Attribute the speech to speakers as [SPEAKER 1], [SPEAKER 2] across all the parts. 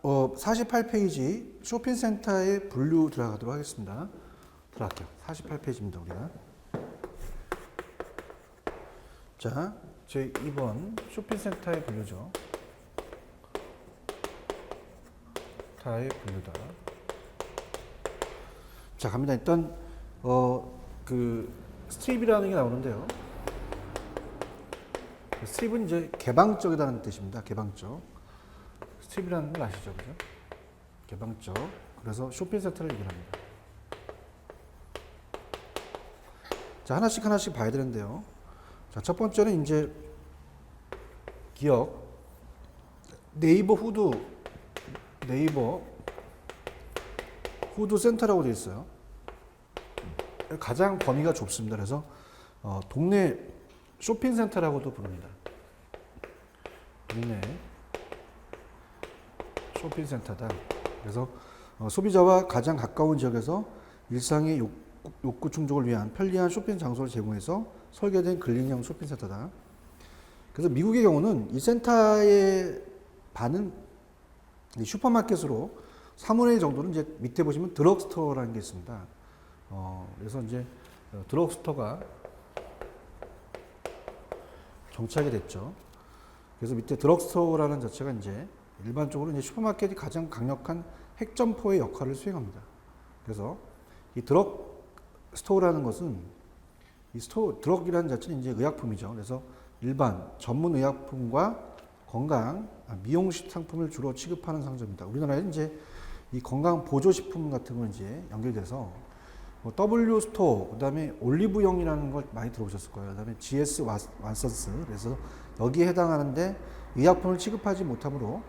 [SPEAKER 1] 48페이지 쇼핑센터의 분류 들어가도록 하겠습니다. 들어갈게요. 48페이지입니다, 우리가. 자, 제 2번 쇼핑센터의 분류죠. 타의 분류다. 자, 갑니다. 일단 스트립이라는 게 나오는데요. 스트립은 이제 개방적이라는 뜻입니다. 개방적. 스트립이라는 걸 아시죠, 그죠? 개방적. 그래서 쇼핑센터를 얘기합니다. 자, 하나씩 봐야 되는데요. 자, 첫 번째는 이제 기억, 네이버 후드 센터라고 되어 있어요. 가장 범위가 좁습니다. 그래서 동네 쇼핑센터라고도 부릅니다. 동네 쇼핑센터다. 그래서 소비자와 가장 가까운 지역에서 일상의 욕구 충족을 위한 편리한 쇼핑 장소를 제공해서 설계된 근린형 쇼핑센터다. 그래서 미국의 경우는 이 센터의 반은 슈퍼마켓으로 3분의 1 정도는 이제 밑에 보시면 드럭스토어라는 게 있습니다. 그래서 이제 드럭스토어가 정착이 됐죠. 그래서 밑에 드럭스토어라는 자체가 이제 일반적으로 이제 슈퍼마켓이 가장 강력한 핵점포의 역할을 수행합니다. 그래서 이 드럭스토어라는 것은 드럭이라는 자체는 이제 의약품이죠. 그래서 일반 전문 의약품과 건강, 미용식 상품을 주로 취급하는 상점입니다. 우리나라에 이제 이 건강 보조식품 같은 거 이제 연결돼서 W 스토어, 그다음에 올리브영이라는 걸 많이 들어보셨을 거예요. 그다음에 GS 왓슨스, 그래서 여기에 해당하는데 의약품을 취급하지 못하므로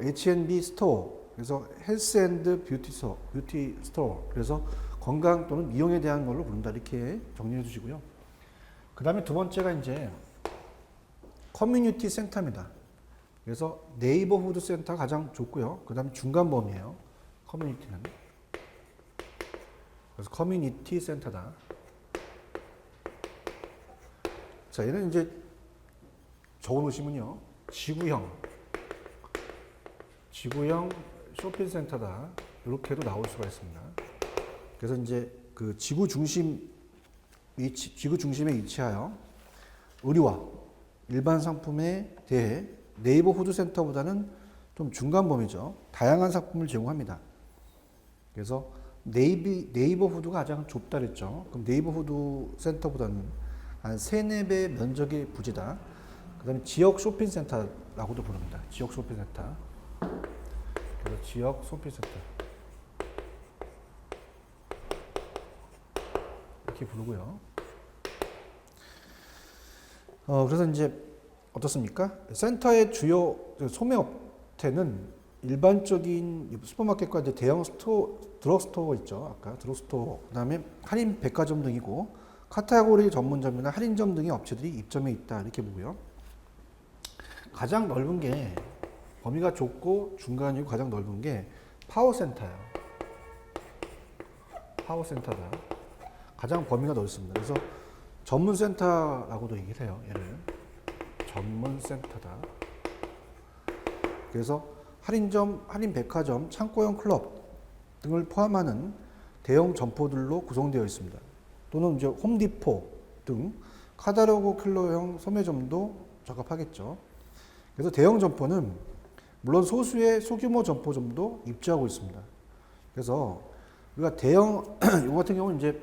[SPEAKER 1] H&B 스토어, 그래서 헬스 앤드 뷰티 스토어, 그래서 건강 또는 미용에 대한 걸로 부른다, 이렇게 정리해 주시고요. 그다음에 두 번째가 이제 커뮤니티 센터입니다. 그래서 네이버후드 센터가 가장 좁고요. 그다음에 중간 범위예요. 커뮤니티는. 그래서 커뮤니티 센터다. 자, 얘는 이제 적어놓으시면요. 지구형 쇼핑센터다. 이렇게도 나올 수가 있습니다. 그래서 이제 그 지구 중심에 위치하여 의류와 일반 상품에 대해 네이버후드 센터보다는 좀 중간 범위죠. 다양한 상품을 제공합니다. 그래서 네이버후드가 가장 좁다 그랬죠. 그럼 네이버후드 센터보다는 한 3, 4배 면적의 부지다. 그 다음에 지역 쇼핑센터라고도 부릅니다. 지역 쇼핑센터. 그래서 지역 쇼핑센터. 이렇게 부르고요. 그래서 이제 어떻습니까? 센터의 주요 소매업체는 일반적인 슈퍼마켓과 이제 대형 드럭스토어 있죠. 아까 드럭스토어, 그다음에 할인 백화점 등이고 카테고리 전문점이나 할인점 등의 업체들이 입점해 있다, 이렇게 보고요. 가장 넓은 게 범위가 좁고 중간이고 가장 넓은 게 파워센터예요. 파워센터다. 가장 범위가 넓습니다. 그래서 전문센터라고도 얘기를 해요. 얘를 전문센터다. 그래서 할인점, 할인백화점, 창고형 클럽 등을 포함하는 대형 점포들로 구성되어 있습니다. 또는 이제 홈디포 등 카탈로그 킬러형 소매점도 적합하겠죠. 그래서 대형 점포는 물론 소수의 소규모 점포점도 입주하고 있습니다. 그래서 우리가 대형, 이거 같은 경우는 이제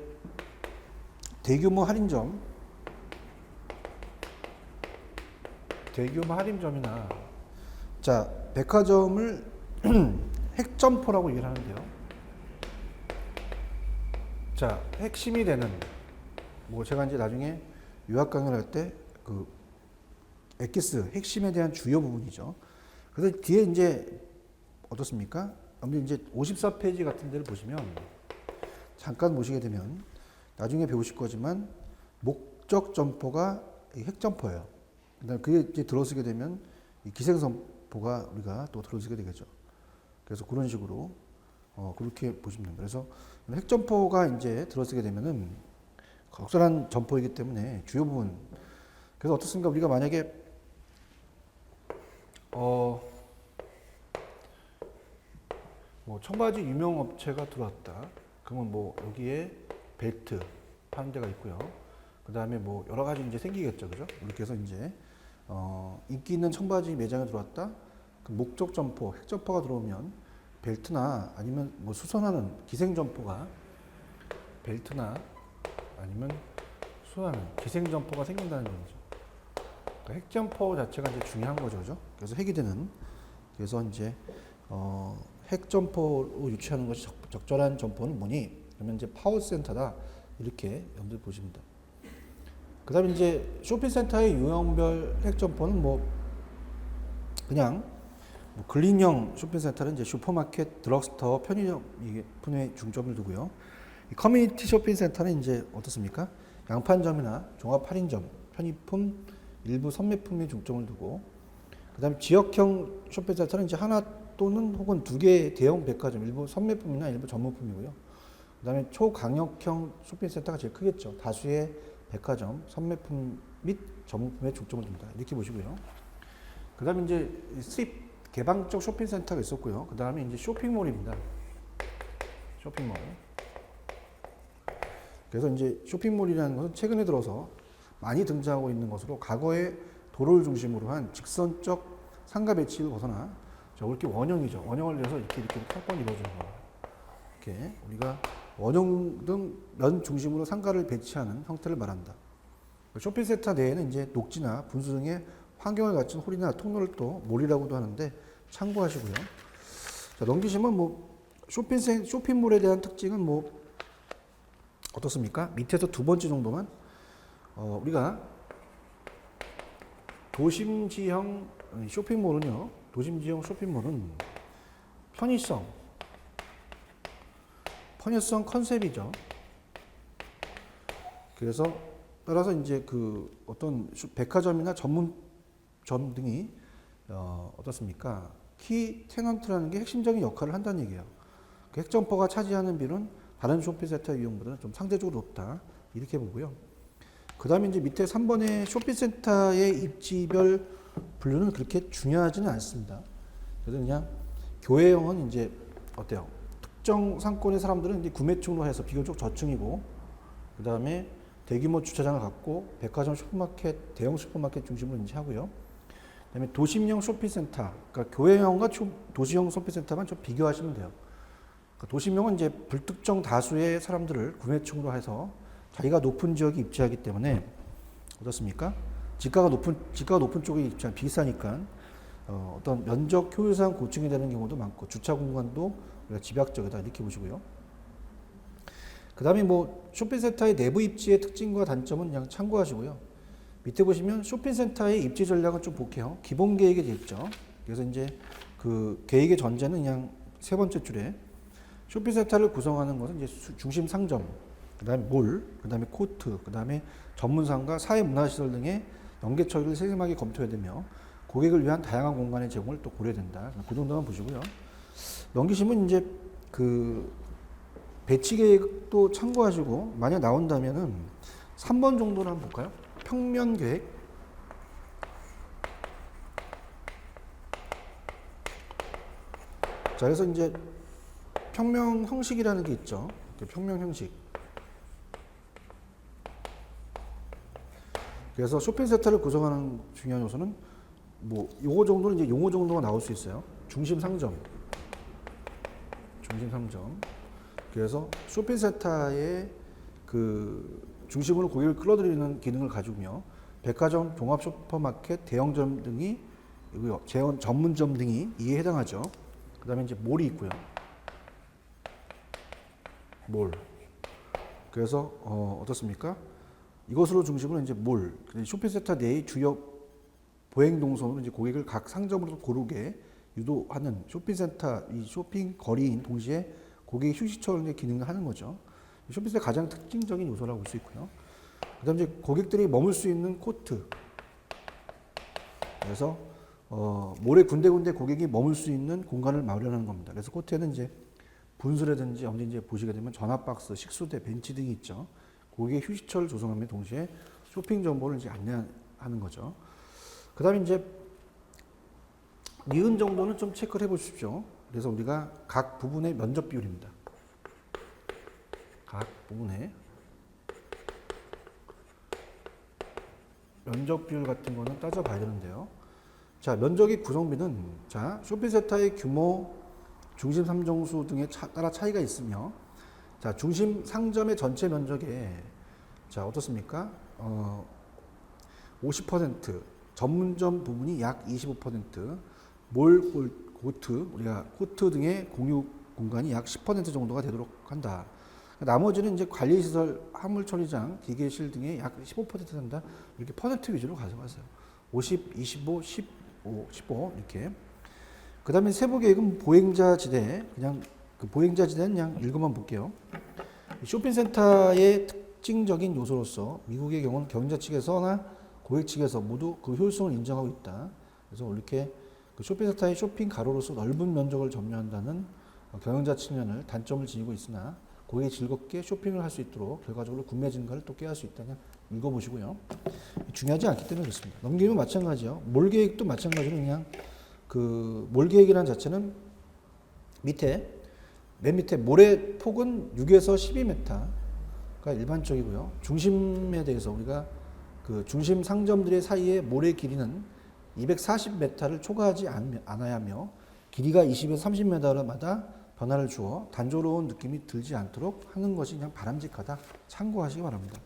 [SPEAKER 1] 대규모 할인점이나 자, 백화점을 핵점포라고 얘기를 하는데요. 자, 핵심이 되는, 뭐 제가 이제 나중에 유학 강연을 할 때 그 엑기스 핵심에 대한 주요 부분이죠. 그래서 뒤에 이제 어떻습니까? 이제 54페이지 같은 데를 보시면 잠깐 보시게 되면 나중에 배우실 거지만 목적 점포가 핵점포예요. 그다음에 그게 이제 들어서게 되면 이 기생점포가 우리가 또 들어서게 되겠죠. 그래서 그런 식으로 그렇게 보시면 됩니다. 그래서 핵점포가 이제 들어서게 되면은 적절한 점포이기 때문에 주요 부분. 그래서 어떻습니까? 우리가 만약에 뭐 청바지 유명 업체가 들어왔다. 그러면 뭐 여기에 벨트 파는 데가 있고요. 그 다음에 뭐 여러 가지 이제 생기겠죠, 그죠? 이렇게 해서 이제 인기 있는 청바지 매장에 들어왔다. 그 목적 점포, 핵 점포가 들어오면 벨트나 아니면 뭐 수선하는 기생 점포가 벨트나 아니면 수선하는 기생 점포가 생긴다는 거죠. 그러니까 핵 점포 자체가 이제 중요한 거죠, 그죠? 그래서 핵이 되는. 그래서 이제 핵 점포로 유치하는 것이 적절한 점포는 뭐니? 그러면 이제 파워센터다. 이렇게 염두에 보시면 됩니다. 그 다음에 이제 쇼핑센터의 유형별 핵 점포는 뭐 그냥 뭐 근린형 쇼핑센터는 이제 슈퍼마켓, 드럭스토어, 편의점 분야에 중점을 두고요. 이 커뮤니티 쇼핑센터는 이제 어떻습니까? 양판점이나 종합 할인점, 편의품, 일부 선매품에 중점을 두고, 그 다음에 지역형 쇼핑센터는 이제 하나 또는 혹은 두 개의 대형 백화점, 일부 선매품이나 일부 전문품이고요. 그 다음에 초강력형 쇼핑센터가 제일 크겠죠. 다수의 백화점, 선매품 및 전문품에 중점을 둡니다. 이렇게 보시고요. 그 다음에 이제 스트립 개방적 쇼핑센터가 있었고요. 그 다음에 이제 쇼핑몰입니다. 쇼핑몰. 그래서 이제 쇼핑몰이라는 것은 최근에 들어서 많이 등장하고 있는 것으로 과거에 도로를 중심으로 한 직선적 상가 배치를 벗어나 이렇게 원형이죠. 원형을 내서 이렇게 탁번 이루어지는 거예요. 이렇게 우리가 원형 등 면 중심으로 상가를 배치하는 형태를 말한다. 쇼핑센터 내에는 이제 녹지나 분수 등의 환경을 갖춘 홀이나 통로를 또 몰이라고도 하는데 참고하시고요. 자, 넘기시면 뭐 쇼핑몰에 대한 특징은 뭐 어떻습니까? 밑에서 두 번째 정도만 우리가 도심지형 쇼핑몰은요. 도심지형 쇼핑몰은 편의성 컨셉이죠. 그래서 따라서 이제 그 어떤 백화점이나 전문점 등이 어떻습니까? 키 테넌트라는 게 핵심적인 역할을 한다는 얘기예요. 그 핵점포가 차지하는 비율은 다른 쇼핑센터 이용보다는 좀 상대적으로 높다. 이렇게 보고요. 그 다음에 이제 밑에 3번의 쇼핑센터의 입지별 분류는 그렇게 중요하지는 않습니다. 그래서 그냥 교외형은 이제 어때요? 특정 상권의 사람들은 이제 구매층으로 해서 비교적 저층이고, 그 다음에 대규모 주차장을 갖고 백화점, 슈퍼마켓, 대형 슈퍼마켓 중심으로 이제 하고요. 그 다음에 도심형 쇼핑센터, 그러니까 교외형과 도시형 쇼핑센터만 좀 비교하시면 돼요. 그러니까 도심형은 이제 불특정 다수의 사람들을 구매층으로 해서 자기가 높은 지역에 입지하기 때문에 어떻습니까? 지가가 높은 쪽에 입지하면 비싸니까 어떤 면적 효율상 고층이 되는 경우도 많고 주차 공간도 집약적이다 이렇게 보시고요. 그 다음에 뭐 쇼핑센터의 내부 입지의 특징과 단점은 그냥 참고하시고요. 밑에 보시면 쇼핑센터의 입지 전략은 좀 볼게요. 기본 계획에 되어 있죠. 그래서 이제 그 계획의 전제는 그냥 세 번째 줄에 쇼핑센터를 구성하는 것은 이제 중심 상점, 그 다음에 몰, 그 다음에 코트, 그 다음에 전문상가, 사회문화시설 등의 연계 처리를 세심하게 검토해야 되며 고객을 위한 다양한 공간의 제공을 또 고려해야 된다. 그 정도만 보시고요. 넘기시면 이제 그 배치 계획도 참고하시고 만약 나온다면은 3번 정도를 한번 볼까요? 평면 계획. 자, 그래서 이제 평면 형식이라는 게 있죠. 평면 형식. 그래서 쇼핑센터를 구성하는 중요한 요소는 뭐 요거 정도는 이제 용어 정도가 나올 수 있어요. 중심 상점. 그래서 쇼핑센터의 그 중심으로 고객을 끌어들이는 기능을 가지고며 백화점, 종합 슈퍼마켓, 대형점 등이 전문점 등이 이에 해당하죠. 그 다음에 이제 몰이 있고요. 몰. 그래서 어떻습니까? 이것으로 중심으로 이제 몰. 쇼핑센터 내의 주요 보행 동선으로 이제 고객을 각 상점으로 고르게 유도하는 쇼핑센터, 이 쇼핑 거리인 동시에 고객 휴식처의 기능을 하는 거죠. 쇼핑센터의 가장 특징적인 요소라고 볼 수 있고요. 그 다음에 이제 고객들이 머물 수 있는 코트. 그래서 몰에 군데군데 고객이 머물 수 있는 공간을 마련하는 겁니다. 그래서 코트에는 이제 분수라든지 언제 이제 보시게 되면 전화박스, 식수대, 벤치 등이 있죠. 고객의 휴식처를 조성하며 동시에 쇼핑 정보를 이제 안내하는 거죠. 그 다음에 이제 니은 정도는 좀 체크를 해 보십시오. 그래서 우리가 각 부분의 면적 비율입니다. 각 부분의 면적 비율 같은 거는 따져봐야 되는데요. 자, 면적의 구성비는 자, 쇼핑센터의 규모, 중심 상정수 등에 따라 차이가 있으며, 자, 중심 상점의 전체 면적에 자, 어떻습니까? 50%, 전문점 부분이 약 25%, 코트, 우리가 코트 등의 공유 공간이 약 10% 정도가 되도록 한다. 나머지는 이제 관리시설, 화물처리장, 기계실 등의 약 15% 된다. 이렇게 퍼센트 위주로 가져가세요. 50, 25, 15, 15 이렇게. 그 다음에 세부 계획은 보행자 지대, 그냥 그 보행자 지대는 그냥 읽어만 볼게요. 쇼핑센터의 특징적인 요소로서 미국의 경우는 경영자 측에서나 고객 측에서 모두 그 효율성을 인정하고 있다. 그래서 이렇게 그 쇼핑센터의 쇼핑 가로로서 넓은 면적을 점유한다는 경영자 측면을 단점을 지니고 있으나 고객이 즐겁게 쇼핑을 할 수 있도록 결과적으로 구매 증가를 또 꾀할 수 있다는 읽어보시고요. 중요하지 않기 때문에 그렇습니다. 넘기면 마찬가지요. 몰 계획도 마찬가지로 그냥 그 몰 계획이라는 자체는 맨 밑에 몰의 폭은 6에서 12m가 일반적이고요. 중심에 대해서 우리가 그 중심 상점들의 사이의 몰의 길이는 240m를 초과하지 않아야 하며 길이가 20에서 30m마다 변화를 주어 단조로운 느낌이 들지 않도록 하는 것이 그냥 바람직하다. 참고하시기 바랍니다.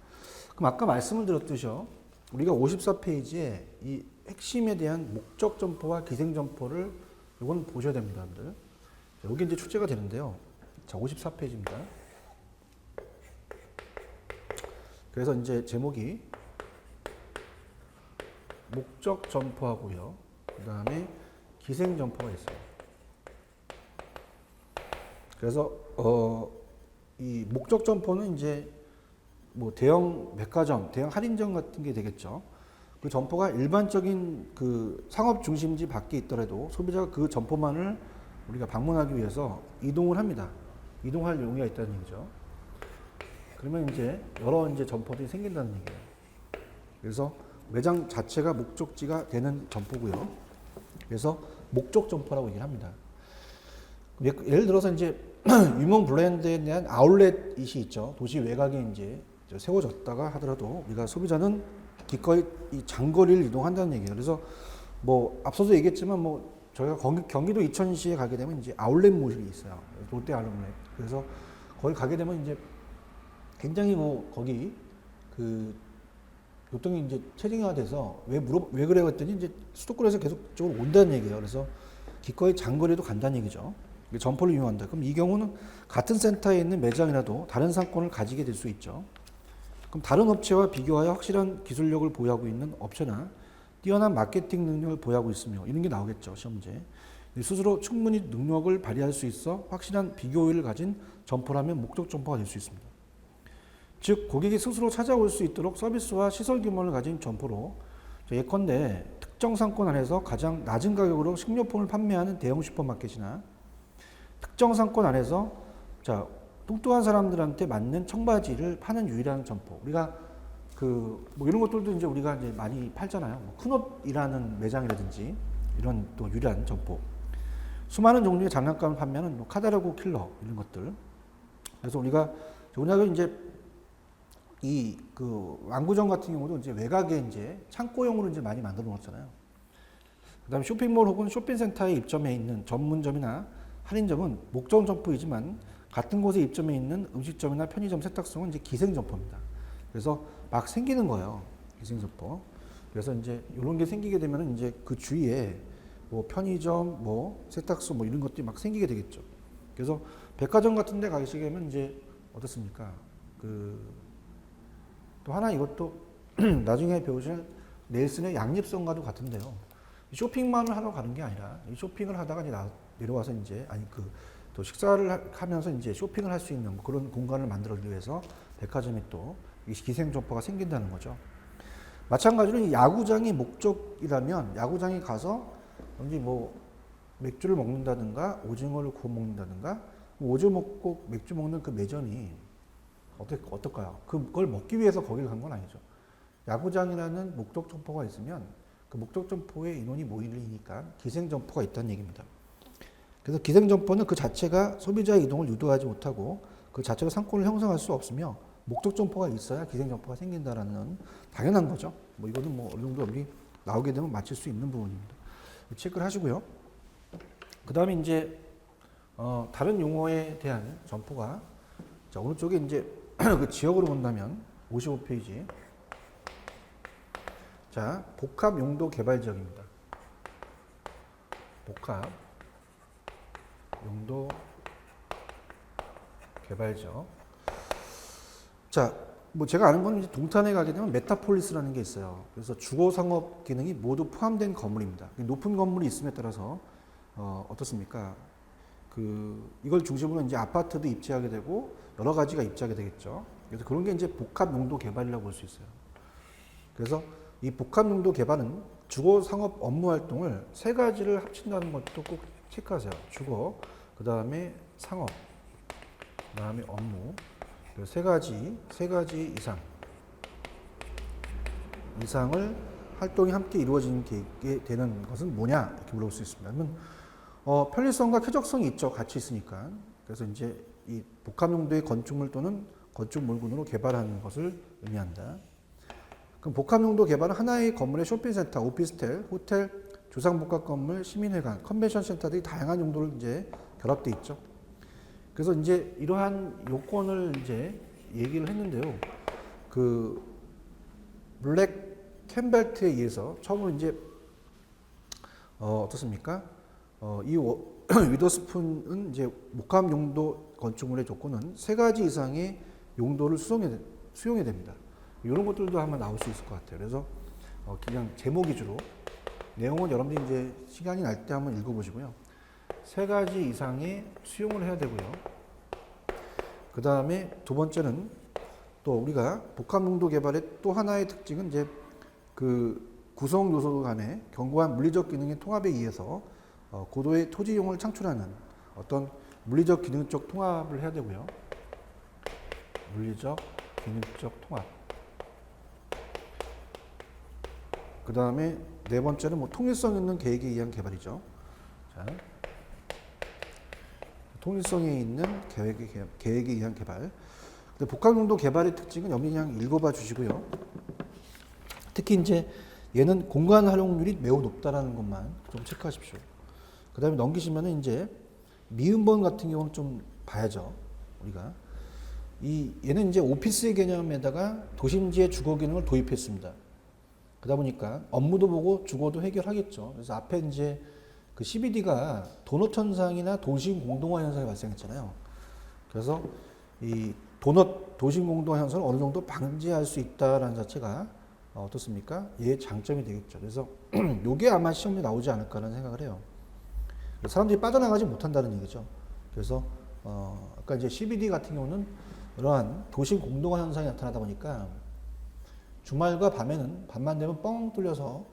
[SPEAKER 1] 그럼 아까 말씀을 드렸듯이요. 우리가 54페이지에 이 핵심에 대한 목적 점포와 기생 점포를 이건 보셔야 됩니다, 여러분들. 여기 이제 출제가 되는데요. 자, 54페이지입니다. 그래서 이제 제목이 목적 점포하고요. 그 다음에 기생 점포가 있어요. 그래서 이 목적 점포는 이제 뭐 대형 백화점, 대형 할인점 같은 게 되겠죠. 그 점포가 일반적인 그 상업 중심지 밖에 있더라도 소비자가 그 점포만을 우리가 방문하기 위해서 이동을 합니다. 이동할 용의가 있다는 얘기죠. 그러면 이제 여러 이제 점포들이 생긴다는 얘기예요. 그래서 매장 자체가 목적지가 되는 점포고요. 그래서 목적 점포라고 얘기를 합니다. 예를 들어서 이제 유명 브랜드에 대한 아울렛이 있죠. 도시 외곽에 이제 세워졌다가 하더라도 우리가 소비자는 기꺼이 이 장거리를 이동한다는 얘기예요. 그래서 뭐 앞서도 얘기했지만 뭐 저희가 경기도 이천시에 가게 되면 이제 아울렛몰이 있어요. 롯데 아울렛. 그래서 거기 가게 되면 이제 굉장히 뭐 거기 그 교통이 이제 체증화돼서 왜 그래요 했더니 이제 수도권에서 계속적으로 온다는 얘기예요. 그래서 기꺼이 장거리도 간다는 얘기죠. 점포를 이용한다. 그럼 이 경우는 같은 센터에 있는 매장이라도 다른 상권을 가지게 될 수 있죠. 그럼 다른 업체와 비교하여 확실한 기술력을 보유하고 있는 업체나 뛰어난 마케팅 능력을 보유하고 있으며 이런 게 나오겠죠. 시험 문제. 스스로 충분히 능력을 발휘할 수 있어 확실한 비교율을 가진 점포라면 목적 점포가 될 수 있습니다. 즉 고객이 스스로 찾아올 수 있도록 서비스와 시설 규모를 가진 점포로 예컨대 특정 상권 안에서 가장 낮은 가격으로 식료품을 판매하는 대형 슈퍼마켓이나 특정 상권 안에서 자 뚱뚱한 사람들한테 맞는 청바지를 파는 유일한 점포. 우리가 그 뭐 이런 것들도 이제 우리가 이제 많이 팔잖아요. 뭐 큰옷이라는 매장이라든지 이런 또 유일한 점포. 수많은 종류의 장난감을 판매하는 뭐 카다로그 킬러 이런 것들. 그래서 우리가 이제 이 그 완구점 같은 경우도 이제 외곽에 이제 창고용으로 이제 많이 만들어 놓았잖아요. 그다음에 쇼핑몰 혹은 쇼핑센터에 입점해 있는 전문점이나 할인점은 목적 점포이지만 같은 곳에 입점해 있는 음식점이나 편의점 세탁소는 이제 기생 점포입니다. 그래서 막 생기는 거예요. 기생 점포. 그래서 이제 이런 게 생기게 되면은 이제 그 주위에 뭐 편의점, 뭐 세탁소 뭐 이런 것들이 막 생기게 되겠죠. 그래서 백화점 같은 데 가시게 되면 이제 어떻습니까? 또 하나 이것도 나중에 배우실 넬슨의 양립성과도 같은데요. 쇼핑만을 하러 가는 게 아니라 이 쇼핑을 하다가 이제 내려와서 이제 또 식사를 하면서 이제 쇼핑을 할 수 있는 뭐 그런 공간을 만들기 위해서 백화점이 또 기생 점포가 생긴다는 거죠. 마찬가지로 이 야구장이 목적이라면 야구장에 가서 언제 뭐 맥주를 먹는다든가 오징어를 구워 먹는다든가 뭐 오징어 먹고 맥주 먹는 그 매점이 어떨까요? 그걸 먹기 위해서 거기를 간 건 아니죠. 야구장이라는 목적 점포가 있으면 그 목적 점포에 인원이 모이니까 기생 점포가 있다는 얘기입니다. 그래서 기생점포는 그 자체가 소비자의 이동을 유도하지 못하고 그 자체가 상권을 형성할 수 없으며 목적점포가 있어야 기생점포가 생긴다라는 당연한 거죠. 뭐 이거는 뭐 어느 정도 우리 나오게 되면 맞출 수 있는 부분입니다. 체크를 하시고요. 그 다음에 이제 다른 용어에 대한 점포가 자 오른쪽에 이제 그 지역으로 본다면 55페이지 자 복합 용도 개발 지역입니다. 복합 용도 개발 지역. 자, 뭐 제가 아는 건 이제 동탄에 가게 되면 메타폴리스라는 게 있어요. 그래서 주거 상업 기능이 모두 포함된 건물입니다. 높은 건물이 있음에 따라서 어떻습니까? 이걸 중심으로 이제 아파트도 입지하게 되고 여러 가지가 입지하게 되겠죠. 그래서 그런 게 이제 복합 용도 개발이라고 볼 수 있어요. 그래서 이 복합 용도 개발은 주거 상업 업무 활동을 세 가지를 합친다는 것도 꼭 체크하세요. 주거, 그 다음에 상업, 그 다음에 업무. 세 가지 이상을 활동이 함께 이루어지는 게 되는 것은 뭐냐 이렇게 물어볼 수 있습니다. 그러면 편리성과 쾌적성이 있죠. 같이 있으니까. 그래서 이제 이 복합 용도의 건축물 또는 건축물군으로 개발하는 것을 의미한다. 그럼 복합 용도 개발은 하나의 건물의 쇼핑센터, 오피스텔, 호텔, 조상복합 건물, 시민회관, 컨벤션 센터 등이 다양한 용도를 이제 결합돼 있죠. 그래서 이제 이러한 요건을 이제 얘기를 했는데요. 블랙 캠벨트에 의해서 처음으로 이제 어떻습니까? 이 위더스푼은 이제 복합 용도 건축물의 조건은 세 가지 이상의 용도를 수용해야 됩니다. 이런 것들도 한번 나올 수 있을 것 같아요. 그래서 그냥 제목 위주로 내용은 여러분들이 이제 시간이 날 때 한번 읽어보시고요. 세 가지 이상의 수용을 해야 되고요. 그 다음에 두 번째는 또 우리가 복합 용도 개발의 또 하나의 특징은 이제 구성 요소 간의 견고한 물리적 기능의 통합에 의해서 고도의 토지 이용을 창출하는 어떤 물리적 기능적 통합을 해야 되고요. 물리적 기능적 통합. 그 다음에 네 번째는 뭐 통일성 있는 계획에 의한 개발이죠. 자, 통일성이 있는 계획에 의한 개발. 근데 복합용도 개발의 특징은 여기 그냥 읽어봐 주시고요. 특히 이제 얘는 공간 활용률이 매우 높다라는 것만 좀 체크하십시오. 그 다음에 넘기시면은 이제 미음번 같은 경우는 좀 봐야죠. 우리가 얘는 이제 오피스의 개념에다가 도심지의 주거 기능을 도입했습니다. 그러다 보니까 업무도 보고 주거도 해결하겠죠. 그래서 앞에 이제 그 CBD가 도넛 현상이나 도심 공동화 현상이 발생했잖아요. 그래서 이 도심 공동화 현상을 어느 정도 방지할 수 있다라는 자체가 어떻습니까? 얘의 장점이 되겠죠. 그래서 요게 아마 시험에 나오지 않을까라는 생각을 해요. 사람들이 빠져나가지 못한다는 얘기죠. 그래서 아까 이제 CBD 같은 경우는 이러한 도심 공동화 현상이 나타나다 보니까 주말과 밤만 되면 뻥 뚫려서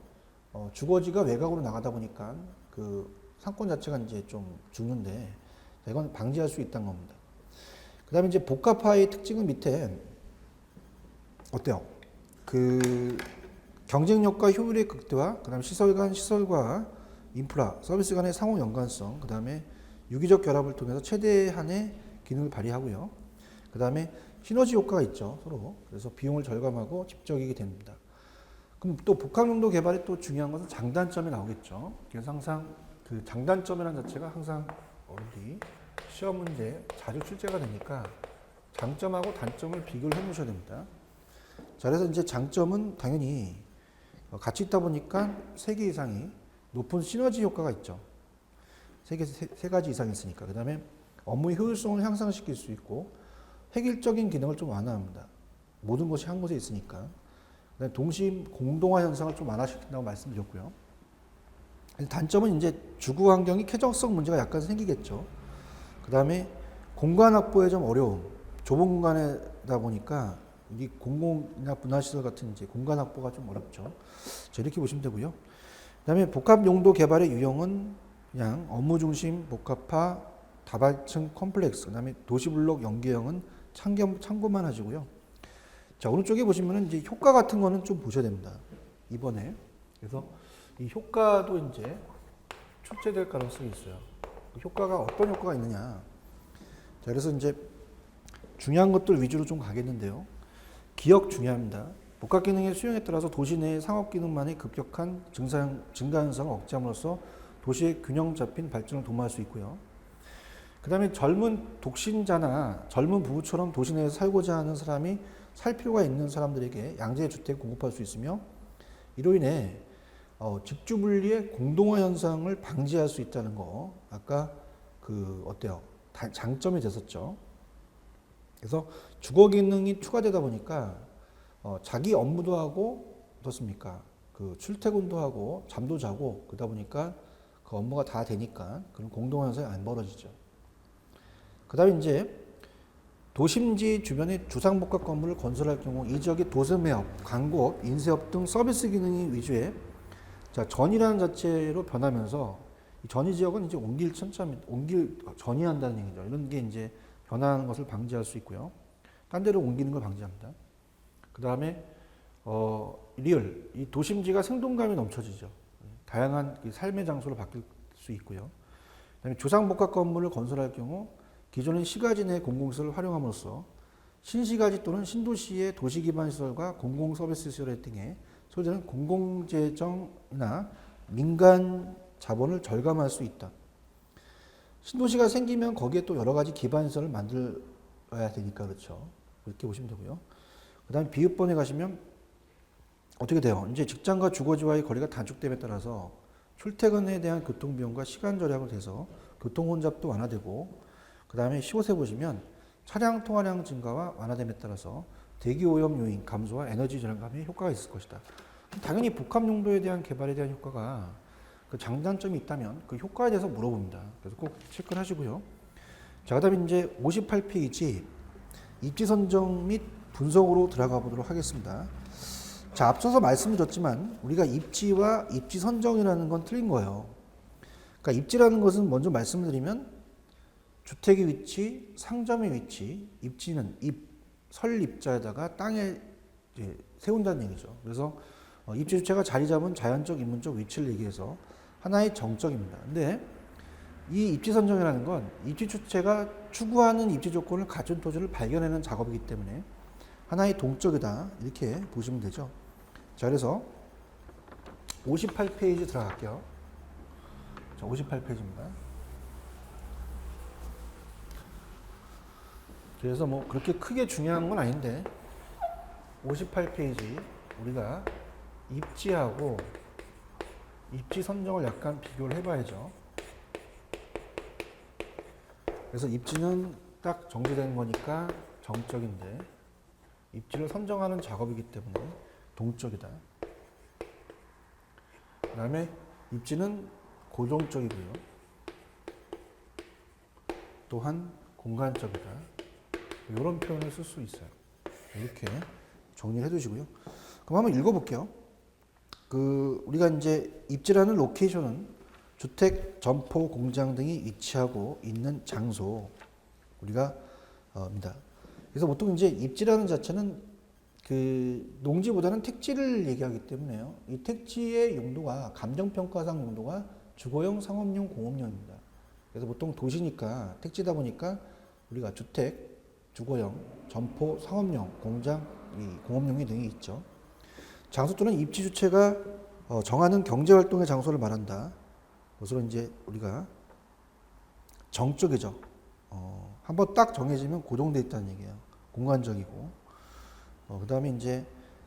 [SPEAKER 1] 주거지가 외곽으로 나가다 보니까 그 상권 자체가 이제 좀 죽는데 이건 방지할 수 있다는 겁니다. 그 다음에 이제 복합화의 특징은 밑에 어때요? 경쟁력과 효율의 극대화, 그 다음에 시설과 인프라, 서비스 간의 상호 연관성, 그 다음에 유기적 결합을 통해서 최대한의 기능을 발휘하고요. 그 다음에 시너지 효과가 있죠, 서로. 그래서 비용을 절감하고 집적이게 됩니다. 그럼 또 복합용도 개발의 또 중요한 것은 장단점이 나오겠죠. 그래서 항상 그 장단점이라는 자체가 항상 우리 시험 문제 자주 출제가 되니까 장점하고 단점을 비교를 해 놓으셔야 됩니다. 자, 그래서 이제 장점은 당연히 같이 있다 보니까 3개 이상이 높은 시너지 효과가 있죠. 세 가지 이상 있으니까. 그 다음에 업무의 효율성을 향상시킬 수 있고 획일적인 기능을 좀 완화합니다. 모든 것이 한 곳에 있으니까. 그다음에 동심 공동화 현상을 좀 완화시킨다고 말씀드렸고요. 단점은 이제 주거 환경이 쾌적성 문제가 약간 생기겠죠. 그 다음에 공간 확보에 좀 어려움. 좁은 공간이다 보니까 이 공공이나 분할시설 같은 이제 공간 확보가 좀 어렵죠. 자, 이렇게 보시면 되고요. 그 다음에 복합 용도 개발의 유형은 그냥 업무 중심 복합화, 다발층 컴플렉스, 그 다음에 도시블록 연계형은 참고만 하시고요. 자, 오른쪽에 보시면은 이제 효과 같은 거는 좀 보셔야 됩니다. 이번에. 그래서 이 효과도 이제 출제될 가능성이 있어요. 효과가 어떤 효과가 있느냐. 자, 그래서 이제 중요한 것들 위주로 좀 가겠는데요. 기억 중요합니다. 복합 기능의 수용에 따라서 도시 내의 상업 기능만의 급격한 증가 현상을 억제함으로써 도시의 균형 잡힌 발전을 도모할 수 있고요. 그 다음에 젊은 독신자나 젊은 부부처럼 도시 내에서 살고자 하는 사람이 살 필요가 있는 사람들에게 양재 주택 공급할 수 있으며 이로 인해 직주 분리의 공동화 현상을 방지할 수 있다는 거 아까 어때요? 장점이 됐었죠. 그래서 주거 기능이 추가되다 보니까 자기 업무도 하고 어떻습니까? 출퇴근도 하고 잠도 자고 그러다 보니까 그 업무가 다 되니까 그런 공동화 현상이 안 벌어지죠. 그 다음에 이제 도심지 주변에 주상복합 건물을 건설할 경우 이 지역의 도소매업, 광고업, 인쇄업 등 서비스 기능이 위주의 자, 전이라는 자체로 변하면서 이 전이 지역은 이제 옮길 전이한다는 얘기죠. 이런 게 이제 변화하는 것을 방지할 수 있고요. 딴 데로 옮기는 걸 방지합니다. 그 다음에 리얼, 이 도심지가 생동감이 넘쳐지죠. 다양한 삶의 장소로 바뀔 수 있고요. 그 다음에 주상복합 건물을 건설할 경우 기존의 시가지 내 공공시설을 활용함으로써 신시가지 또는 신도시의 도시 기반 시설과 공공 서비스 시설 등에 소재는 공공재정이나 민간 자본을 절감할 수 있다. 신도시가 생기면 거기에 또 여러 가지 기반 시설을 만들어야 되니까 그렇죠. 그렇게 보시면 되고요. 그 다음에 비읍번에 가시면 어떻게 돼요? 이제 직장과 주거지와의 거리가 단축됨에 따라서 출퇴근에 대한 교통비용과 시간 절약을 돼서 교통 혼잡도 완화되고 그 다음에 15세 보시면 차량 통화량 증가와 완화됨에 따라서 대기 오염 요인 감소와 에너지 절감에 효과가 있을 것이다. 당연히 복합 용도에 대한 개발에 대한 효과가 그 장단점이 있다면 그 효과에 대해서 물어봅니다. 그래서 꼭 체크를 하시고요. 자, 그 다음에 이제 58페이지 입지 선정 및 분석으로 들어가 보도록 하겠습니다. 자, 앞서서 말씀드렸지만 우리가 입지와 입지 선정이라는 건 틀린 거예요. 그러니까 입지라는 것은 먼저 말씀을 드리면 주택의 위치, 상점의 위치, 입지는 설입자에다가 땅에 세운다는 얘기죠. 그래서 입지 주체가 자리 잡은 자연적, 인문적 위치를 얘기해서 하나의 정적입니다. 근데 이 입지 선정이라는 건 입지 주체가 추구하는 입지 조건을 갖춘 토지를 발견하는 작업이기 때문에 하나의 동적이다 이렇게 보시면 되죠. 자, 그래서 58페이지 들어갈게요. 자, 58페이지입니다. 그래서 뭐 그렇게 크게 중요한 건 아닌데 58페이지 우리가 입지하고 입지 선정을 약간 비교를 해봐야죠. 그래서 입지는 딱 정제된 거니까 정적인데 입지를 선정하는 작업이기 때문에 동적이다. 그 다음에 입지는 고정적이고요. 또한 공간적이다. 이런 표현을 쓸 수 있어요. 이렇게 정리를 해두시고요. 그럼 한번 읽어볼게요. 우리가 이제 입지라는 로케이션은 주택, 점포, 공장 등이 위치하고 있는 장소 우리가 입니다. 그래서 보통 이제 입지라는 자체는 농지보다는 택지를 얘기하기 때문에요. 이 택지의 용도가 감정평가상 용도가 주거용, 상업용, 공업용입니다. 그래서 보통 도시니까 택지다 보니까 우리가 주택, 주거용, 점포, 상업용, 공장, 공업용이 등이 있죠. 장소 또는 입지 주체가 정하는 경제활동의 장소를 말한다. 그것으로 이제 우리가 정적이죠. 한번 딱 정해지면 고정되어 있다는 얘기예요. 공간적이고. 그 다음에 이제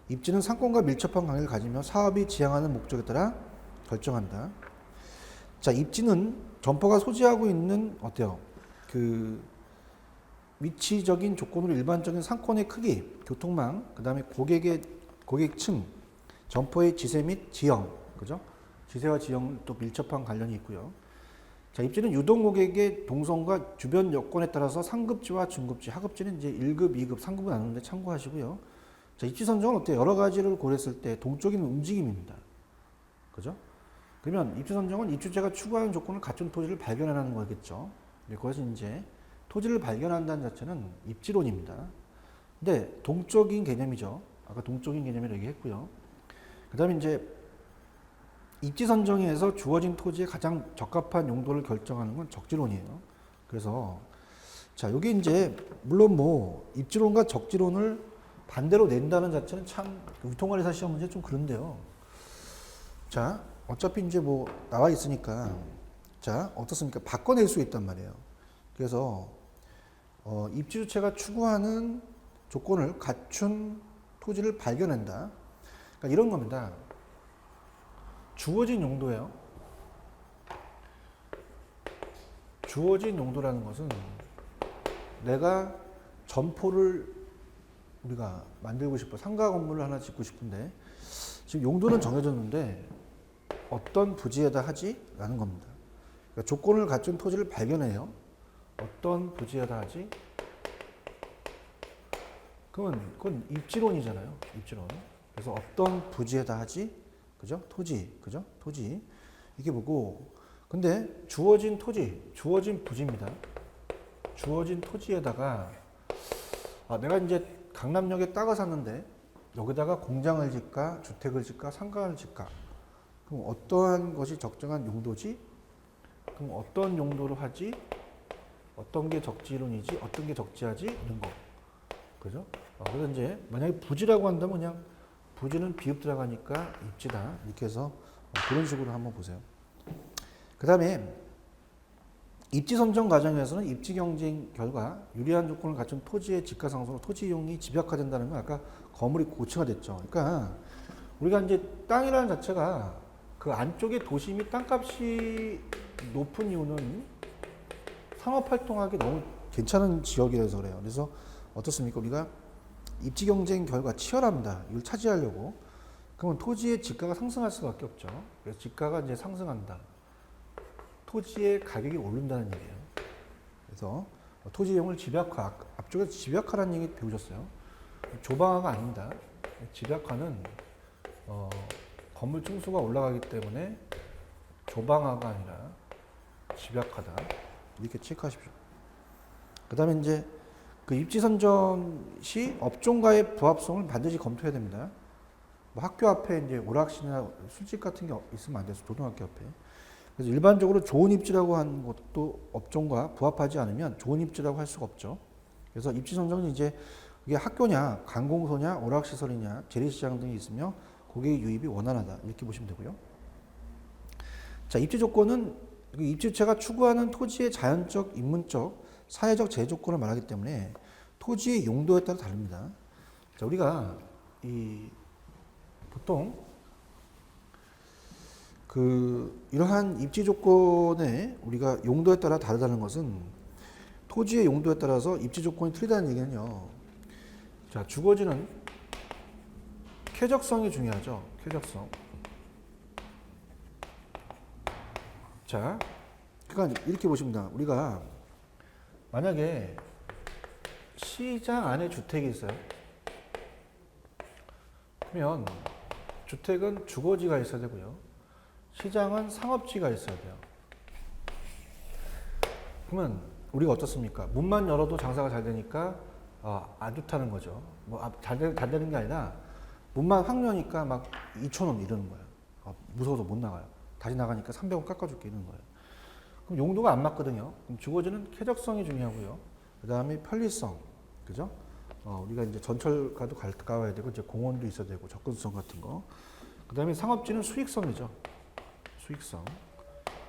[SPEAKER 1] 입지는 상권과 밀접한 관계를 가지며 사업이 지향하는 목적에 따라 결정한다. 자, 입지는 점포가 소지하고 있는 어때요? 위치적인 조건으로 일반적인 상권의 크기, 교통망, 그 다음에 고객층, 점포의 지세 및 지형, 그죠? 지세와 지형은 또 밀접한 관련이 있고요. 자, 입지는 유동 고객의 동선과 주변 여건에 따라서 상급지와 중급지, 하급지는 이제 1급, 2급, 3급을 나누는데 참고하시고요. 자, 입지 선정은 어때요? 여러 가지를 고려했을 때 동적인 움직임입니다. 그죠? 그러면 입지 선정은 입주자가 추구하는 조건을 갖춘 토지를 발견하는 거겠죠. 그것이 이제 토지를 발견한다는 자체는 입지론입니다. 근데 동적인 개념이죠. 아까 동적인 개념이라고 얘기했고요. 그 다음에 이제 입지 선정에서 주어진 토지의 가장 적합한 용도를 결정하는 건 적지론이에요. 그래서 자, 여기 이제 물론 뭐 입지론과 적지론을 반대로 낸다는 자체는 참 위통관리사 시험 문제 좀 그런데요. 자, 어차피 이제 뭐 나와 있으니까 자, 어떻습니까? 바꿔낼 수 있단 말이에요. 그래서 입지주체가 추구하는 조건을 갖춘 토지를 발견한다. 그러니까 이런 겁니다. 주어진 용도예요. 주어진 용도라는 것은 내가 점포를 우리가 만들고 싶어. 상가 건물을 하나 짓고 싶은데 지금 용도는 정해졌는데 어떤 부지에다 하지? 라는 겁니다. 그러니까 조건을 갖춘 토지를 발견해요. 어떤 부지에다 하지? 그건 입지론이잖아요. 입지론. 그래서 어떤 부지에다 하지? 그죠? 토지. 그죠? 토지. 이게 뭐고. 근데 주어진 토지, 주어진 부지입니다. 주어진 토지에다가 내가 이제 강남역에 땅을 샀는데 여기다가 공장을 짓까, 주택을 짓까, 상가를 짓까. 그럼 어떠한 것이 적정한 용도지? 그럼 어떤 용도로 하지? 어떤 게 적지론이지? 어떤 게 적지하지? 이런 거. 그죠? 그래서 이제 만약에 부지라고 한다면 그냥 부지는 비읍 들어가니까 입지다. 이렇게 해서 그런 식으로 한번 보세요. 그 다음에 입지 선정 과정에서는 입지 경쟁 결과 유리한 조건을 갖춘 토지의 지가 상승으로 토지 이용이 집약화된다는 건 아까 건물이 고층화됐죠. 그러니까 우리가 이제 땅이라는 자체가 그 안쪽에 도시 및 땅값이 높은 이유는 상업 활동하기 너무 괜찮은 지역이라서 그래요. 그래서 어떻습니까? 우리가 입지 경쟁 결과 치열합니다. 이걸 차지하려고. 그러면 토지의 지가가 상승할 수밖에 없죠. 그래서 지가가 이제 상승한다. 토지의 가격이 오른다는 얘기예요. 그래서 토지 이용을 집약화, 앞쪽에서 집약화라는 얘기 배우셨어요. 조방화가 아닙니다. 집약화는 건물 층수가 올라가기 때문에 조방화가 아니라 집약화다. 이렇게 체크하십시오. 그 다음에 이제 그 입지 선정 시 업종과의 부합성을 반드시 검토해야 됩니다. 뭐 학교 앞에 이제 오락실이나 술집 같은 게 있으면 안 돼서 고등학교 앞에. 그래서 일반적으로 좋은 입지라고 하는 것도 업종과 부합하지 않으면 좋은 입지라고 할 수가 없죠. 그래서 입지 선정은 이제 이게 학교냐, 관공서냐, 오락시설이냐, 재래시장 등이 있으며 고객의 유입이 원활하다. 이렇게 보시면 되고요. 자, 입지 조건은 입지주체가 추구하는 토지의 자연적, 인문적, 사회적 제조건을 말하기 때문에 토지의 용도에 따라 다릅니다. 자, 우리가 보통 이러한 입지 조건의 우리가 용도에 따라 다르다는 것은 토지의 용도에 따라서 입지 조건이 틀리다는 얘기는요. 자, 주거지는 쾌적성이 중요하죠. 쾌적성. 자, 그러니까 이렇게 보십니다. 우리가 만약에 시장 안에 주택이 있어요. 그러면 주택은 주거지가 있어야 되고요. 시장은 상업지가 있어야 돼요. 그러면 우리가 어떻습니까? 문만 열어도 장사가 잘 되니까 안 좋다는 거죠. 잘 되는 게 아니라 문만 확 여니까 막 2,000원 이러는 거예요. 무서워서 못 나가요. 다시 나가니까 300원 깎아줄게 이러는 거예요. 그럼 용도가 안 맞거든요. 그럼 주거지는 쾌적성이 중요하고요. 그 다음에 편리성, 그죠? 우리가 이제 전철과도 가까워야 되고 이제 공원도 있어야 되고 접근성 같은 거. 그 다음에 상업지는 수익성이죠. 수익성.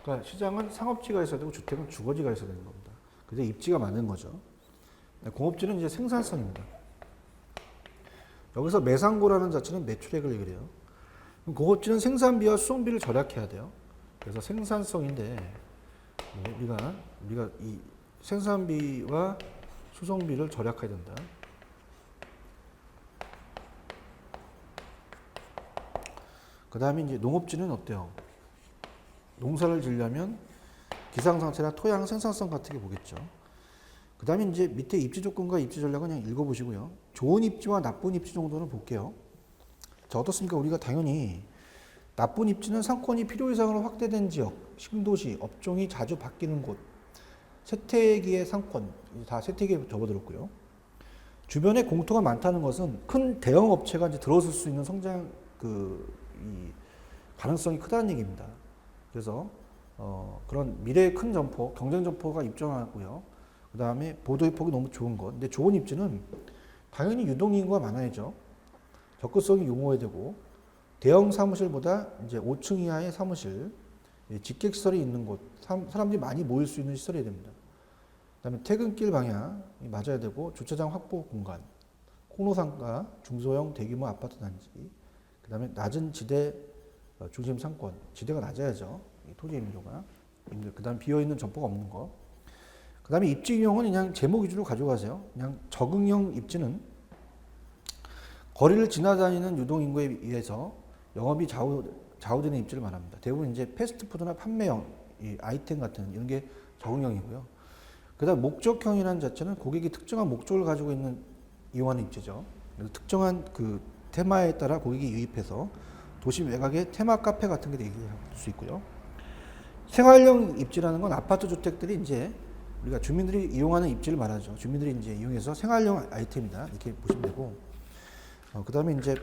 [SPEAKER 1] 그러니까 시장은 상업지가 있어야 되고 주택은 주거지가 있어야 되는 겁니다. 그래서 입지가 맞는 거죠. 공업지는 이제 생산성입니다. 여기서 매상고라는 자체는 매출액을 얘기해요. 공업지는 생산비와 수송비를 절약해야 돼요. 그래서 생산성인데 우리가 이 생산비와 수송비를 절약해야 된다. 그 다음에 이제 농업지는 어때요? 농사를 지려면 기상 상태나 토양 생산성 같은 게 보겠죠. 그 다음에 이제 밑에 입지 조건과 입지 전략은 그냥 읽어보시고요. 좋은 입지와 나쁜 입지 정도는 볼게요. 자, 어떻습니까? 우리가 당연히 나쁜 입지는 상권이 필요 이상으로 확대된 지역, 신도시, 업종이 자주 바뀌는 곳, 세태기의 상권, 다 세태기에 접어들었고요. 주변에 공터가 많다는 것은 큰 대형 업체가 이제 들어설 수 있는 성장 가능성이 크다는 얘기입니다. 그래서 그런 미래의 큰 점포, 경쟁 점포가 입점하고요. 그 다음에 보도의 폭이 너무 좋은 것. 근데 좋은 입지는 당연히 유동인구가 많아야죠. 접근성이 용이해야 되고, 대형 사무실보다 이제 5층 이하의 사무실, 직객시설이 있는 곳, 사람들이 많이 모일 수 있는 시설이어야 됩니다. 그 다음에 퇴근길 방향이 맞아야 되고, 주차장 확보 공간, 공로상가, 중소형 대규모 아파트 단지, 그 다음에 낮은 지대 중심 상권, 지대가 낮아야죠. 토지 임대료가. 그 다음에 비어있는 점포가 없는 거. 그 다음에 입지 유형은 그냥 제목 위주로 가져가세요. 그냥 적응형 입지는 거리를 지나다니는 유동인구에 의해서 영업이 좌우되는 입지를 말합니다. 대부분 이제 패스트푸드나 판매형, 아이템 같은 이런 게 적응형이고요. 그 다음 목적형이라는 자체는 고객이 특정한 목적을 가지고 이용하는 입지죠. 그래서 특정한 그 테마에 따라 고객이 유입해서 도시 외곽의 테마 카페 같은 게 되게 할 수 있고요. 생활형 입지라는 건 아파트 주택들이 이제 우리가 주민들이 이용하는 입지를 말하죠. 주민들이 이제 이용해서 생활형 아이템이다 이렇게 보시면 되고, 그 다음에 이제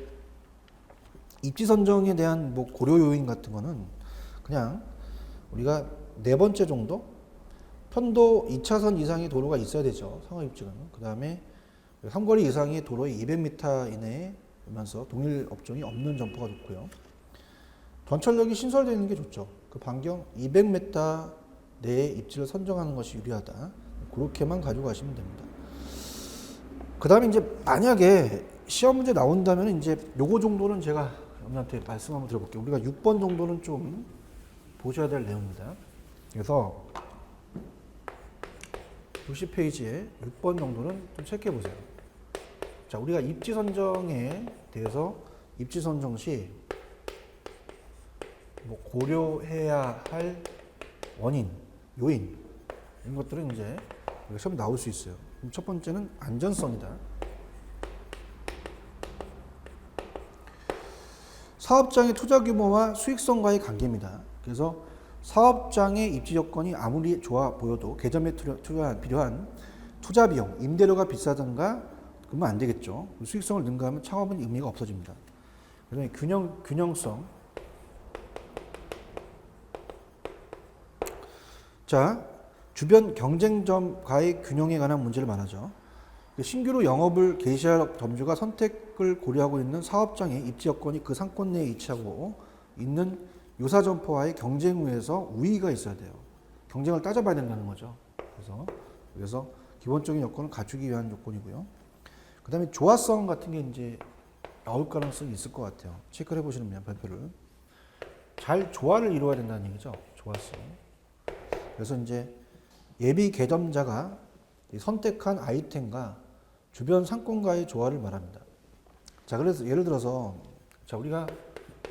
[SPEAKER 1] 입지 선정에 대한 뭐 고려 요인 같은 거는 그냥 우리가 네 번째 정도 편도 2차선 이상의 도로가 있어야 되죠. 상업 입지는. 그 다음에 삼거리 이상의 도로에 200m 이내면서 동일 업종이 없는 점포가 좋고요. 전철역이 신설되어 있는 게 좋죠. 그 반경 200m 내의 입지를 선정하는 것이 유리하다. 그렇게만 가지고 가시면 됩니다. 그 다음에 이제 만약에 시험 문제 나온다면 이제 요거 정도는 제가 여러분한테 말씀 한번 드려볼게요. 우리가 6번 정도는 좀 보셔야 될 내용입니다. 그래서 60페이지에 6번 정도는 좀 체크해 보세요. 자, 우리가 입지 선정에 대해서 입지 선정 시 뭐 고려해야 할 원인, 요인 이런 것들은 이제 시험에 나올 수 있어요. 그럼 첫 번째는 안전성이다. 사업장의 투자 규모와 수익성과의 관계입니다. 그래서 사업장의 입지 여건이 아무리 좋아 보여도 개점에 필요한 투자 비용, 임대료가 비싸든가 그러면 안 되겠죠. 수익성을 능가하면 창업은 의미가 없어집니다. 그다음에 균형성. 자, 주변 경쟁점과의 균형에 관한 문제를 말하죠. 신규로 영업을 개시할 점주가 선택을 고려하고 있는 사업장의 입지 여건이 그 상권 내에 위치하고 있는 유사 점포와의 경쟁 우에서 우위가 있어야 돼요. 경쟁을 따져봐야 된다는 거죠. 그래서 기본적인 여건을 갖추기 위한 요건이고요. 그 다음에 조화성 같은 게 이제 나올 가능성이 있을 것 같아요. 체크를 해보시면 발표를. 잘 조화를 이루어야 된다는 얘기죠. 조화성. 그래서 이제 예비 개점자가 선택한 아이템과 주변 상권과의 조화를 말합니다. 자, 그래서 예를 들어서 자, 우리가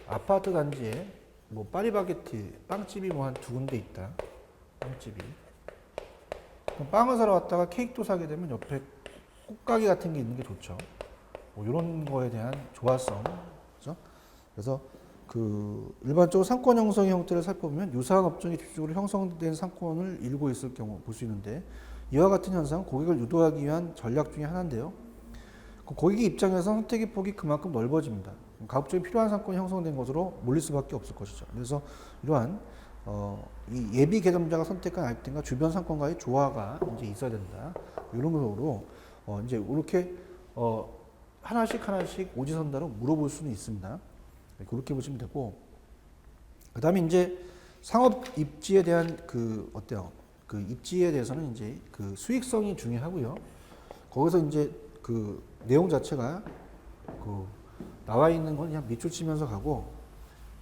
[SPEAKER 1] 아파트 단지에 뭐 파리바게트 빵집이 뭐 한 두 군데 있다. 빵집이. 그럼 빵을 사러 왔다가 케이크도 사게 되면 옆에 꽃가게 같은 게 있는 게 좋죠. 뭐 이런 거에 대한 조화성. 그렇죠? 그래서 그 일반적으로 상권 형성의 형태를 살펴보면 유사한 업종이 집중적으로 형성된 상권을 이루고 있을 경우 볼 수 있는데, 이와 같은 현상은 고객을 유도하기 위한 전략 중에 하나인데요. 고객의 입장에서 선택의 폭이 그만큼 넓어집니다. 가급적이 필요한 상권이 형성된 것으로 몰릴 수밖에 없을 것이죠. 그래서 이러한 이 예비 개점자가 선택한 아이템과 주변 상권과의 조화가 이제 있어야 된다. 이런 거로 이제 이렇게 하나씩 오지선다로 물어볼 수는 있습니다. 그렇게 보시면 되고, 그 다음에 이제 상업 입지에 대한 그 입지에 대해서는 이제 그 수익성이 중요하고요. 거기서 이제 그 내용 자체가 그 나와 있는 건 그냥 밑줄 치면서 가고,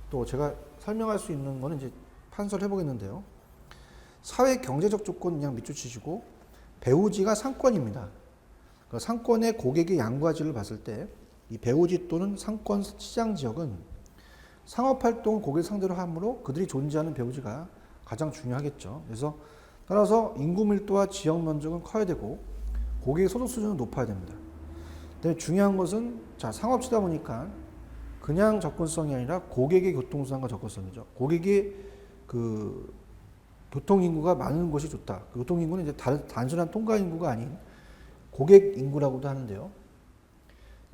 [SPEAKER 1] 또 제가 설명할 수 있는 거는 이제 판서를 해보겠는데요. 사회 경제적 조건 그냥 밑줄 치시고, 배후지가 상권입니다. 그 상권의 고객의 양과 질을 봤을 때 이 배후지 또는 상권 시장 지역은 상업활동을 고객 상대로 하므로 그들이 존재하는 배후지가 가장 중요하겠죠. 그래서 따라서 인구 밀도와 지역 면적은 커야 되고 고객의 소득 수준은 높아야 됩니다. 근데 중요한 것은 자, 상업지다 보니까 그냥 접근성이 아니라 고객의 교통수단과 접근성이죠. 고객의 그 교통인구가 많은 곳이 좋다. 그 교통인구는 이제 단순한 통과인구가 아닌 고객 인구라고도 하는데요.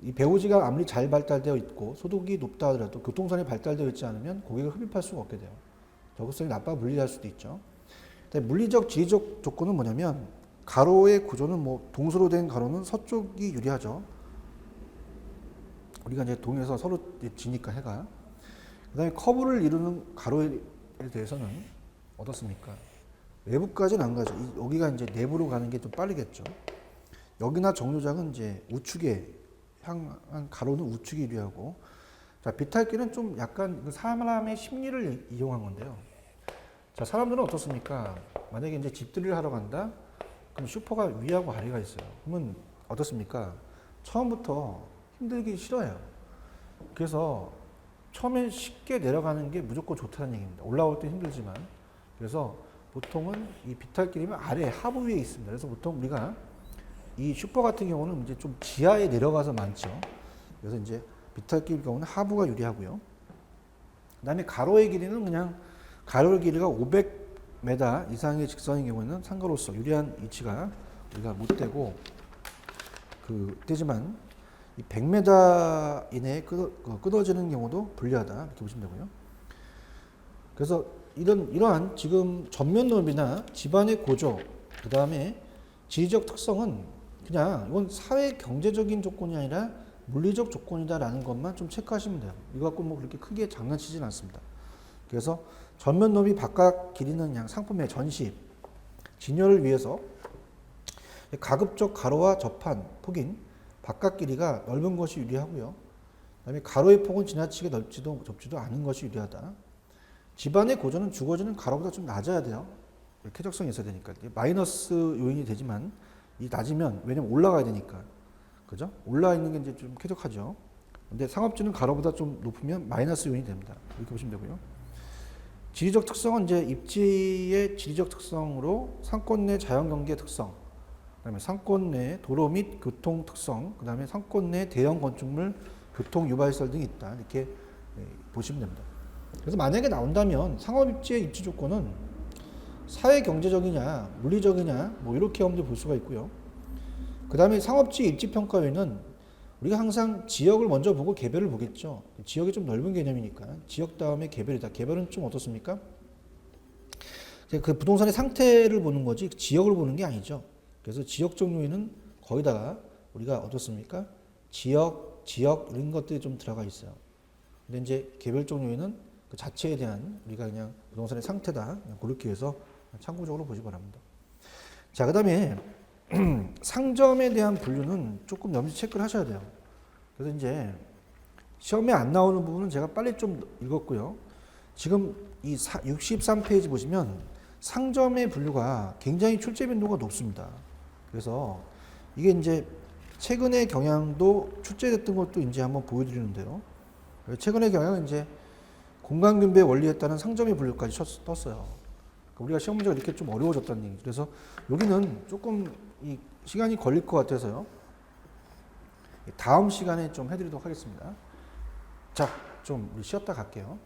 [SPEAKER 1] 이 배우지가 아무리 잘 발달되어 있고 소득이 높다 하더라도 교통선이 발달되어 있지 않으면 고객을 흡입할 수가 없게 돼요. 적극성이 나빠 분리할 수도 있죠. 물리적, 지리적 조건은 뭐냐면 가로의 구조는 뭐 동서로 된 가로는 서쪽이 유리하죠. 우리가 이제 동에서 서로 지니까 해가. 그다음에 커브를 이루는 가로에 대해서는 어떻습니까? 외부까지는 안 가죠. 여기가 이제 내부로 가는 게 좀 빠르겠죠. 여기나 정류장은 이제 우측에 향한 가로는 우측이 유리하고, 자, 비탈길은 좀 약간 사람의 심리를 이용한 건데요. 자, 사람들은 어떻습니까? 만약에 이제 집들이를 하러 간다? 그럼 슈퍼가 위하고 아래가 있어요. 그러면 어떻습니까? 처음부터 힘들기 싫어요. 그래서 처음에 쉽게 내려가는 게 무조건 좋다는 얘기입니다. 올라올 때 힘들지만. 그래서 보통은 이 비탈길이면 아래, 하부 위에 있습니다. 그래서 보통 우리가 이 슈퍼 같은 경우는 이제 좀 지하에 내려가서 많죠. 그래서 이제 비탈길 경우는 하부가 유리하고요. 그 다음에 가로의 길이는 그냥 가로의 길이가 500m 이상의 직선인 경우에는 상가로서 유리한 위치가 우리가 못 되고, 되지만 이 100m 이내에 끊어지는 경우도 불리하다 이렇게 보시면 되고요. 그래서 이러한 지금 전면 넓이나 집안의 고조, 그 다음에 지리적 특성은 그냥 이건 사회 경제적인 조건이 아니라 물리적 조건이다라는 것만 좀 체크하시면 돼요. 이거 갖고 뭐 그렇게 크게 장난치진 않습니다. 그래서 전면 넓이 바깥 길이는 그냥 상품의 전시, 진열을 위해서 가급적 가로와 접한 폭인 바깥 길이가 넓은 것이 유리하고요. 그다음에 가로의 폭은 지나치게 넓지도 좁지도 않은 것이 유리하다. 집안의 고조는 주거지는 가로보다 좀 낮아야 돼요. 쾌적성이 있어야 되니까. 마이너스 요인이 되지만 이 낮으면, 왜냐면 올라가야 되니까, 그죠? 올라와 있는 게 이제 좀 쾌적하죠. 근데 상업지는 가로보다 좀 높으면 마이너스 요인이 됩니다. 이렇게 보시면 되고요. 지리적 특성은 이제 입지의 지리적 특성으로 상권 내 자연경계 특성, 그다음에 상권 내 도로 및 교통 특성, 그다음에 상권 내 대형 건축물, 교통 유발설 등이 있다. 이렇게 보시면 됩니다. 그래서 만약에 나온다면 상업 입지의 입지 조건은 사회 경제적이냐, 물리적이냐, 뭐 이렇게 염두에 볼 수가 있고요. 그다음에 상업지 입지 평가에는 우리가 항상 지역을 먼저 보고 개별을 보겠죠. 지역이 좀 넓은 개념이니까 지역 다음에 개별이다. 개별은 좀 어떻습니까? 그 부동산의 상태를 보는 거지 지역을 보는 게 아니죠. 그래서 지역적 요인은 거의 다 우리가 어떻습니까? 지역 이런 것들이 좀 들어가 있어요. 근데 이제 개별적 요인은 그 자체에 대한 우리가 그냥 부동산의 상태다. 그렇게 해서 참고적으로 보시 바랍니다. 자, 그다음에 상점에 대한 분류는 조금 염시 체크를 하셔야 돼요. 그래서 이제 시험에 안 나오는 부분은 제가 빨리 좀 읽었고요. 지금 이 63페이지 보시면 상점의 분류가 굉장히 출제 빈도가 높습니다. 그래서 이게 이제 최근의 경향도 출제됐던 것도 이제 한번 보여드리는데요. 최근의 경향은 이제 공간균배 원리에 따른 상점의 분류까지 떴어요. 우리가 시험 문제가 이렇게 좀 어려워졌다는 얘기죠. 그래서 여기는 조금 이 시간이 걸릴 것 같아서요. 다음 시간에 좀 해드리도록 하겠습니다. 자, 좀 쉬었다 갈게요.